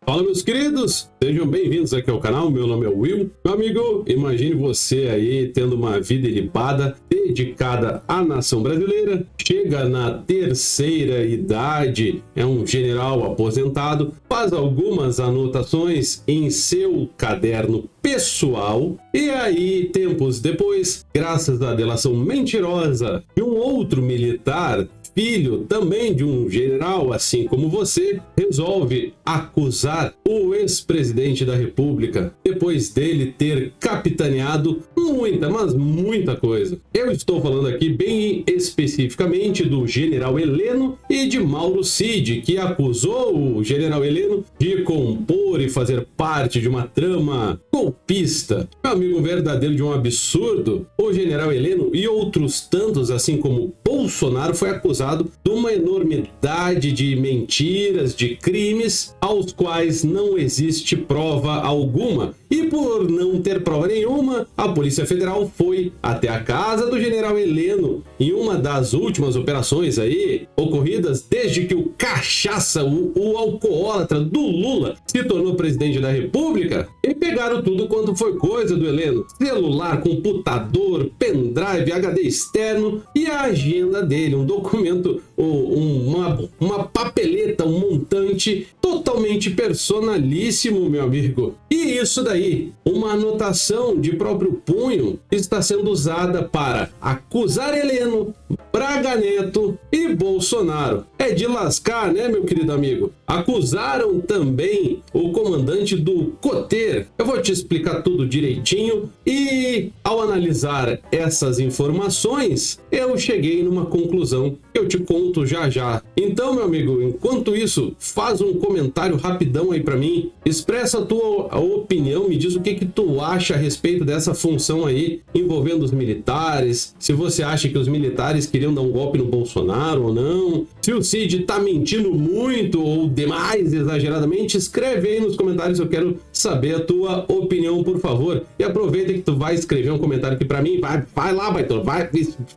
Fala, meus queridos, sejam bem-vindos aqui ao canal. Meu nome é Will. Meu amigo, imagine você aí tendo uma vida ilibada, dedicada à nação brasileira, chega na terceira idade, é um general aposentado, faz algumas anotações em seu caderno pessoal e aí, tempos depois, graças à delação mentirosa de um outro militar, filho também de um general, assim como você, resolve acusar o ex-presidente da República depois dele ter capitaneado muita, mas muita coisa. Eu estou falando aqui bem especificamente do general Heleno e de Mauro Cid, que acusou o general Heleno de compor e fazer parte de uma trama golpista. Meu amigo, verdadeiro de um absurdo. O general Heleno e outros tantos, assim como Bolsonaro, foi acusado de uma enormidade de mentiras, de crimes aos quais não existe prova alguma. E por não ter prova nenhuma, a Polícia Federal foi até a casa do general Heleno em uma das últimas operações aí ocorridas desde que o cachaça, o alcoólatra do Lula se tornou presidente da República, e pegaram tudo quanto foi coisa do Heleno: celular, computador, pendrive, HD externo e a agenda dele, um documento, uma papeleta, um montante totalmente personalíssimo, meu amigo. E isso daí, uma anotação de próprio punho, está sendo usada para acusar Heleno, Braga Neto e Bolsonaro. É de lascar, né, meu querido amigo? Acusaram também o comandante do Coter. Eu vou te explicar tudo direitinho e, ao analisar essas informações, eu cheguei numa conclusão que eu te conto já já. Então, meu amigo, enquanto isso, faz um comentário rapidão aí para mim, expressa a tua opinião, me diz o que tu acha a respeito dessa função aí envolvendo os militares, se você acha que os militares queriam dar um golpe no Bolsonaro ou não, se o Cid tá mentindo muito ou demais, exageradamente. Escreve aí nos comentários, eu quero saber a tua opinião, por favor. E aproveita que tu vai escrever um comentário aqui para mim, vai lá, baitola,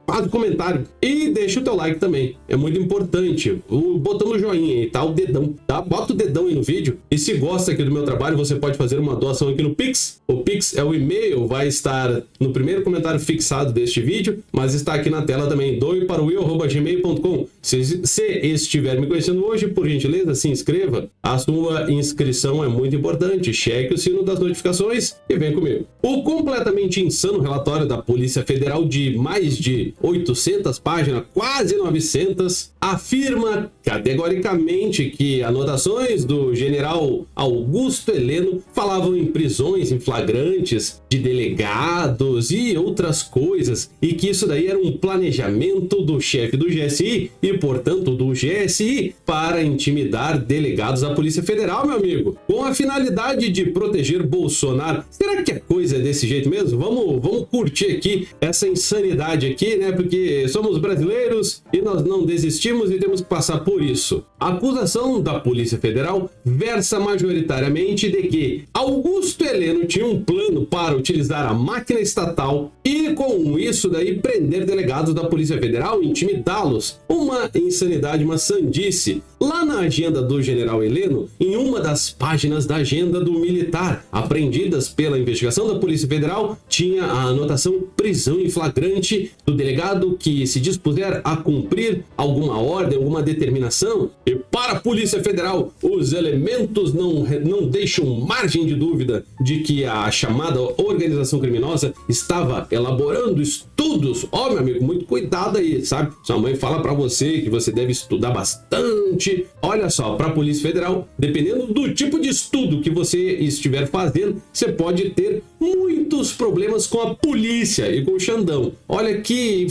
faz o comentário e deixa o teu like também, é muito importante, botando o joinha aí, tá? O dedão, tá? Bota o dedão aí no vídeo, e se gosta aqui do meu trabalho, você pode fazer uma doação aqui no Pix. O Pix é o e-mail, vai estar no primeiro comentário fixado deste vídeo, mas está aqui na tela também, doe-para-will@gmail.com. Se estiver me conhecendo hoje, por gentileza, se inscreva, a sua inscrição é muito importante, cheque o sino das notificações e vem comigo. O completamente insano relatório da Polícia Federal de mais de 800 páginas, quase 900, afirma categoricamente que anotações do general Augusto Heleno falavam em prisões em flagrantes de delegados e outras coisas, e que isso daí era um planejamento do chefe do GSI e, portanto, do GSI para intimidar delegados da Polícia Federal, meu amigo, com a finalidade de proteger Bolsonaro. Será que a coisa é desse jeito mesmo? Vamos curtir aqui essa insanidade aqui, né? Porque somos brasileiros e nós não desistimos e temos que passar por isso. A acusação da Polícia Federal versa majoritariamente de que Augusto Heleno tinha um plano para utilizar a máquina estatal e, com isso daí, prender delegados da Polícia Federal e intimidá-los. Uma insanidade, uma sandice. Lá na agenda do general Heleno, em uma das páginas da agenda do militar apreendidas pela investigação da Polícia Federal, tinha a anotação prisão em flagrante do delegado que se dispuser a cumprir alguma ordem, alguma determinação. E para a Polícia Federal, os elementos não deixam margem de dúvida de que a chamada organização criminosa estava elaborando estudos. Ó, meu amigo, muito cuidado aí, sabe? Sua mãe fala para você que você deve estudar bastante. Olha só, para a Polícia Federal, dependendo do tipo de estudo que você estiver fazendo, você pode ter muitos problemas com a polícia e com o Xandão. Olha que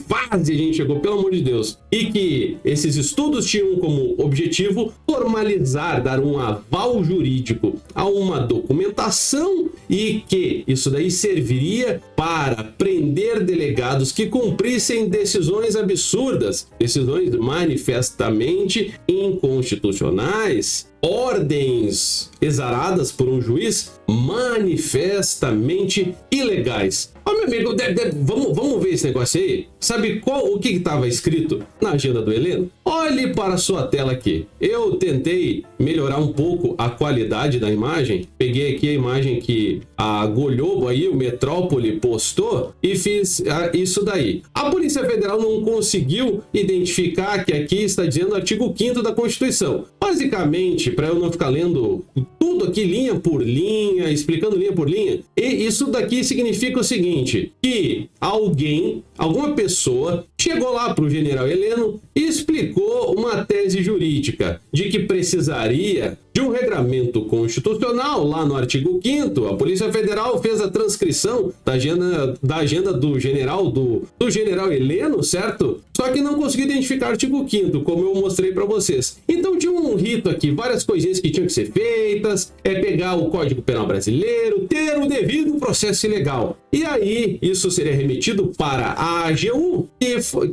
fase a gente chegou, pelo amor de Deus. E que esses estudos tinham como objetivo formalizar, dar um aval jurídico a uma documentação, e que isso daí serviria para prender delegados que cumprissem decisões absurdas, decisões manifestamente inconstitucionais. ordens exaradas por um juiz manifestamente ilegais. Ó, meu amigo, vamos ver esse negócio aí? Sabe o que estava escrito na agenda do Heleno? Olhe para a sua tela aqui. Eu tentei melhorar um pouco a qualidade da imagem. Peguei aqui a imagem que a Globo aí, o Metrópole, postou e fiz isso daí. A Polícia Federal não conseguiu identificar que aqui está dizendo o artigo 5º da Constituição. Basicamente, para eu não ficar lendo tudo aqui linha por linha, explicando linha por linha, e isso daqui significa o seguinte, que alguma pessoa chegou lá para o general Heleno e explicou uma tese jurídica de que precisaria de um regramento constitucional lá no artigo 5º. A Polícia Federal fez a transcrição da agenda do general Heleno, certo? Só que não conseguiu identificar o artigo 5º, como eu mostrei para vocês. Então tinha um rito aqui, várias coisinhas que tinham que ser feitas, pegar o Código Penal brasileiro, ter o devido processo legal. E aí, isso seria remetido para a AGU,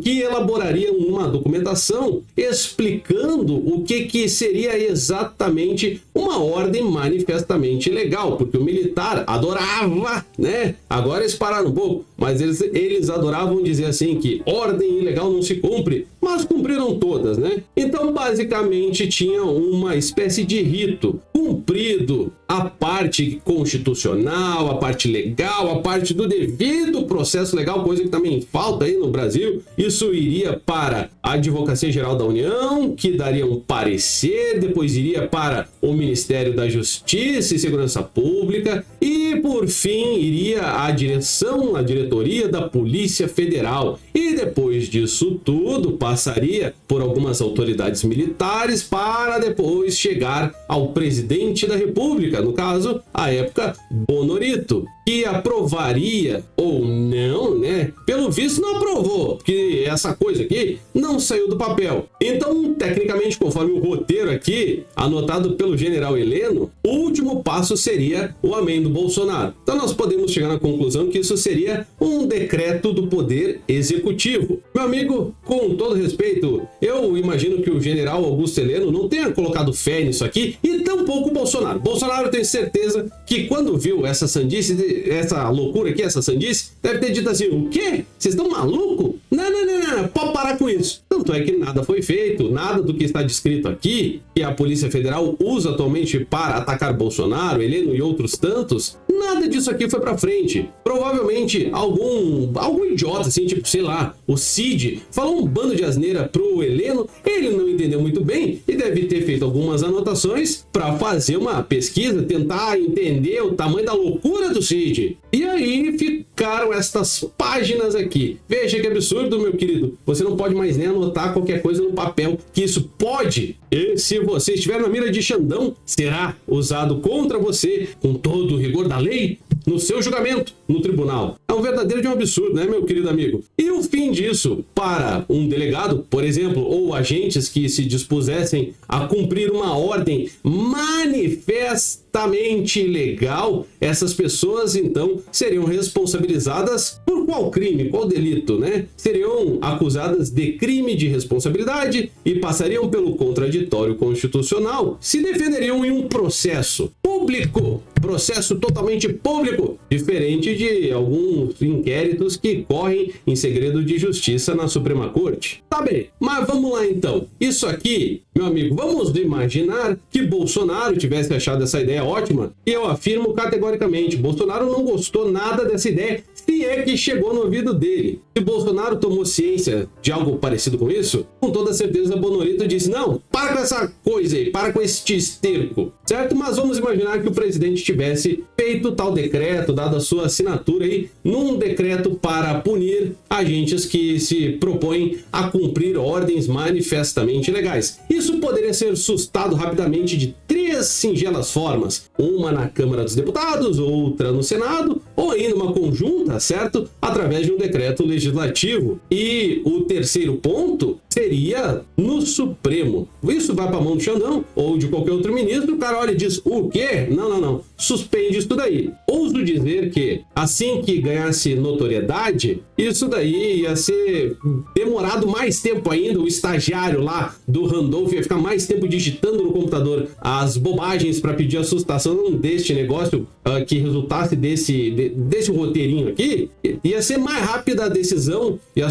que elaboraria uma documentação explicando o que seria exatamente uma ordem manifestamente ilegal, porque o militar adorava, né? Agora eles pararam um pouco, mas eles adoravam dizer assim que ordem ilegal não se cumpre, mas cumpriram todas, né? Então, basicamente, tinha uma espécie de rito cumprido, a parte constitucional, a parte legal, a parte do devido processo legal, coisa que também falta aí no Brasil. Isso iria para a Advocacia Geral da União, que daria um parecer, depois iria para o Ministério da Justiça e Segurança Pública e, por fim, iria à diretoria da Polícia Federal. E depois disso tudo, passaria por algumas autoridades militares para depois chegar ao presidente da República, no caso, à época, Bonorito, que aprovaria ou não, né? Pelo visto não aprovou, porque essa coisa aqui não saiu do papel. Então, tecnicamente, conforme o roteiro aqui, anotado pelo general Heleno, o último passo seria o amém do Bolsonaro. Então, nós podemos chegar na conclusão que isso seria um decreto do Poder Executivo. Meu amigo, com todo respeito, eu imagino que o general Augusto Heleno não tenha colocado fé nisso aqui e tampouco o Bolsonaro. Bolsonaro, eu tenho certeza que quando viu essa sandice, essa loucura aqui, essa sandice, deve ter dito assim, o quê? Vocês estão malucos? Não, pode parar com isso. Tanto é que nada foi feito, nada do que está descrito aqui, que a Polícia Federal usa atualmente para atacar Bolsonaro, Heleno e outros tantos, nada disso aqui foi pra frente. Provavelmente algum idiota, assim, tipo, sei lá, o Cid, falou um bando de asneira pro Heleno, ele não entendeu muito bem e deve ter feito algumas anotações para fazer uma pesquisa, tentar entender o tamanho da loucura do Cid. E aí ficaram estas páginas aqui. Veja que absurdo, meu querido. Você não pode mais nem anotar qualquer coisa no papel, que isso pode, e se você estiver na mira de Xandão, será usado contra você com todo o rigor da lei no seu julgamento no tribunal. É um verdadeiro de um absurdo, né, meu querido amigo? E o fim disso para um delegado, por exemplo, ou agentes que se dispusessem a cumprir uma ordem manifestamente ilegal, essas pessoas então seriam responsabilizadas por qual crime, qual delito, né? Seriam acusadas de crime de responsabilidade e passariam pelo contraditório constitucional, se defenderiam em um processo público, processo totalmente público, diferente de alguns inquéritos que correm em segredo de justiça na Suprema Corte. Tá bem, mas vamos lá então. Isso aqui, meu amigo, vamos imaginar que Bolsonaro tivesse achado essa ideia ótima, e eu afirmo categoricamente, Bolsonaro não gostou nada dessa ideia, se é que chegou no ouvido dele. Se Bolsonaro tomou ciência de algo parecido com isso, com toda certeza Bonorito disse, não, para com essa coisa aí, para com este esterco, certo? Mas vamos imaginar que o presidente tivesse feito tal decreto, dado a sua assinatura aí, num decreto para punir agentes que se propõem a cumprir ordens manifestamente ilegais. Isso poderia ser sustado rapidamente de 3 singelas formas, uma na Câmara dos Deputados, outra no Senado, ou ainda uma conjunta, certo? Através de um decreto legislativo. E o terceiro ponto seria no Supremo. Isso vai para a mão do Xandão ou de qualquer outro ministro, o cara olha e diz, o quê? Não. Suspende isso daí. Ouso dizer que, assim que ganhasse notoriedade, isso daí ia ser demorado mais tempo ainda, o estagiário lá do Randolph ia ficar mais tempo digitando no computador as bobagens para pedir a sustação deste negócio que resultasse desse roteirinho aqui, ia ser mais rápida a decisão e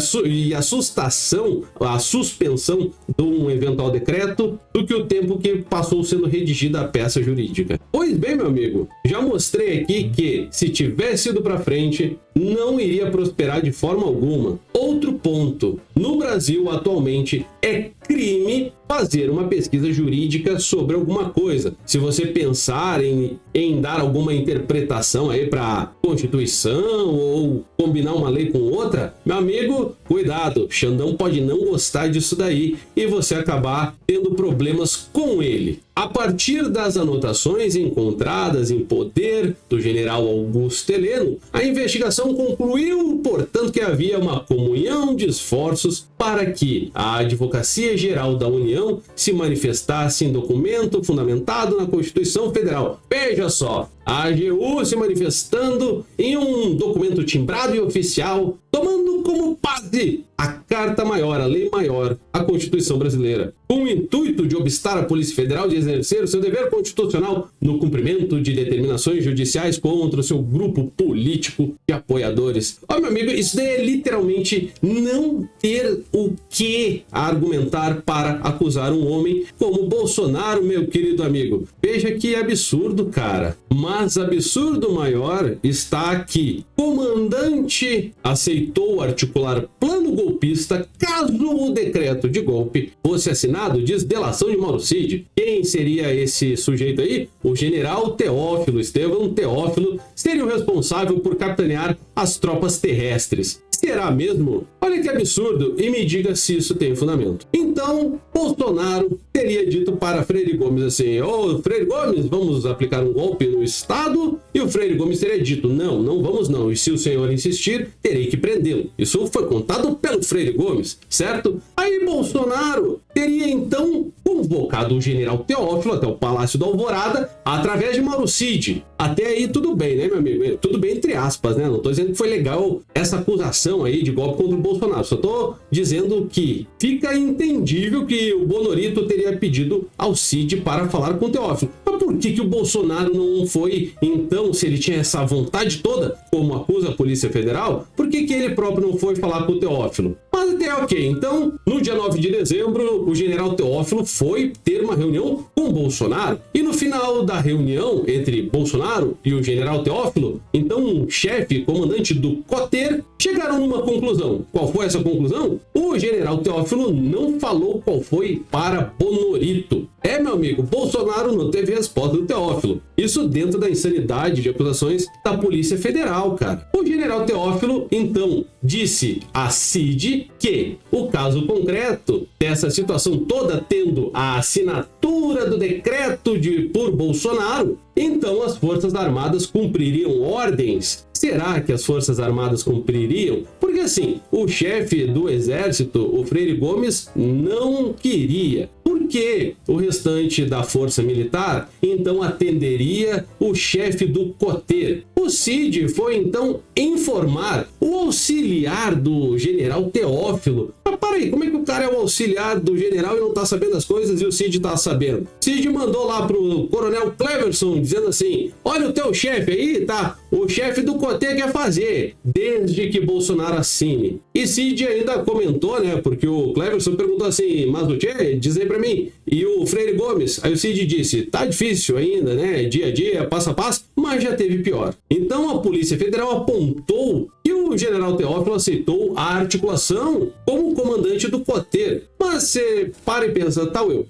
a sustação, a suspensão de um eventual decreto do que o tempo que passou sendo redigida a peça jurídica. Pois bem, meu amigo, já mostrei aqui que se tivesse ido para frente, não iria prosperar de forma alguma. Outro ponto, no Brasil atualmente é crime fazer uma pesquisa jurídica sobre alguma coisa. Se você pensar em dar alguma interpretação aí para a Constituição ou combinar uma lei com outra, meu amigo, cuidado, Xandão pode não gostar disso daí e você acabar tendo problemas com ele. A partir das anotações encontradas em poder do general Augusto Heleno, a investigação concluiu, portanto, que havia uma comunhão de esforços para que a Advocacia Geral da União se manifestasse em documento fundamentado na Constituição Federal. Veja só, a AGU se manifestando em um documento timbrado e oficial, tomando como base a Carta Maior, a Lei Maior, a Constituição Brasileira, com o intuito de obstar a Polícia Federal de exercer o seu dever constitucional no cumprimento de determinações judiciais contra o seu grupo político de apoiadores. Ó, meu amigo, isso daí é literalmente não ter o que argumentar para acusar um homem como Bolsonaro, meu querido amigo. Veja que absurdo, cara. Mas absurdo maior está aqui. Comandante aceitou articular plano golpista caso o decreto de golpe fosse assinado, diz delação de Mauro Cid. Quem seria esse sujeito aí? O general Teófilo, Estevão Teófilo, seria o responsável por capitanear as tropas terrestres. Será mesmo? Olha que absurdo, e me diga se isso tem fundamento. Então, Bolsonaro teria dito para Freire Gomes assim, ô Freire Gomes, vamos aplicar um golpe no Estado? E o Freire Gomes teria dito, não vamos não, e se o senhor insistir, terei que prendê-lo. Isso foi contado pelo Freire Gomes, certo? Aí Bolsonaro teria então convocado o general Teófilo até o Palácio da Alvorada através de Mauro Cid. Até aí tudo bem, né, meu amigo? Tudo bem entre aspas, né? Não tô dizendo que foi legal essa acusação aí de golpe contra o Bolsonaro. Só tô dizendo que fica entendível que o Bonorito teria pedido ao Cid para falar com o Teófilo. Mas por que o Bolsonaro não foi, então, se ele tinha essa vontade toda, como acusa a Polícia Federal, por que ele próprio não foi falar com o Teófilo? Mas até ok. Então, no dia 9 de dezembro, o general Teófilo foi ter uma reunião com Bolsonaro. E no final da reunião entre Bolsonaro e o general Teófilo, então um chefe, comandante do COTER, chegaram numa conclusão. Qual foi essa conclusão? O general Teófilo não falou qual foi para Bonorito. Meu amigo, Bolsonaro não teve resposta do Teófilo. Isso dentro da insanidade de acusações da Polícia Federal, cara. O general Teófilo, então, disse a Cid que o caso concreto dessa situação toda tendo a assinatura do decreto por Bolsonaro, então as Forças Armadas cumpririam ordens. Será que as Forças Armadas cumpririam? Porque assim, o chefe do Exército, o Freire Gomes, não queria. Porque o restante da Força Militar, então, atenderia o chefe do COTER. O Cid foi, então, informar o auxiliar do general Teófilo. Mas para aí, como é que o cara é o auxiliar do general e não tá sabendo as coisas e o Cid tá sabendo? Cid mandou lá pro coronel Cleverson, dizendo assim, olha o teu chefe aí, tá? O chefe do COTER quer fazer, desde que Bolsonaro assine. E Cid ainda comentou, né? Porque o Cleverson perguntou assim, mas o Tchê, diz aí pra mim, e o Freire Gomes? Aí o Cid disse, tá difícil ainda, né? Dia a dia, passo a passo, mas já teve pior. Então a Polícia Federal apontou que o o general Teófilo aceitou a articulação como comandante do Coter. Mas você para e pensa, tá, Will?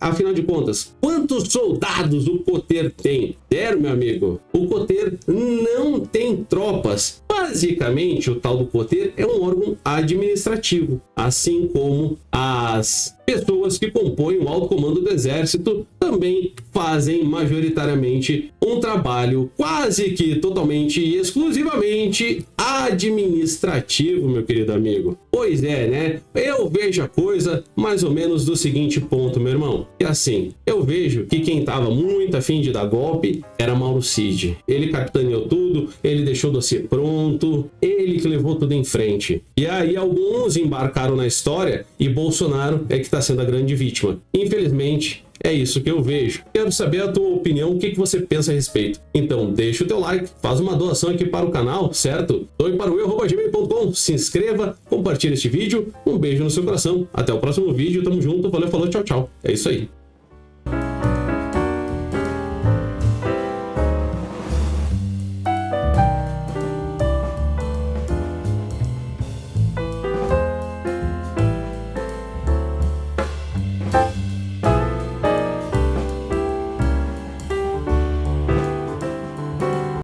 Afinal de contas, quantos soldados o Coter tem? 0, meu amigo. O Coter não tem tropas. Basicamente, o tal do Coter é um órgão administrativo, assim como as pessoas que compõem o alto comando do exército também fazem majoritariamente um trabalho quase que totalmente e exclusivamente administrativo, meu querido amigo. Pois é, né? Eu vejo a coisa mais ou menos do seguinte ponto, meu irmão. Que assim, eu vejo que quem tava muito afim de dar golpe era Mauro Cid. Ele capitaneou tudo, ele deixou o dossiê pronto, ele que levou tudo em frente. E aí alguns embarcaram na história e Bolsonaro é que está sendo a grande vítima. Infelizmente, é isso que eu vejo. Quero saber a tua opinião, o que você pensa a respeito. Então, deixa o teu like, faz uma doação aqui para o canal, certo? Doe para o eu@gmail.com, se inscreva, compartilhe este vídeo, um beijo no seu coração. Até o próximo vídeo, tamo junto, valeu, falou, tchau, tchau. É isso aí.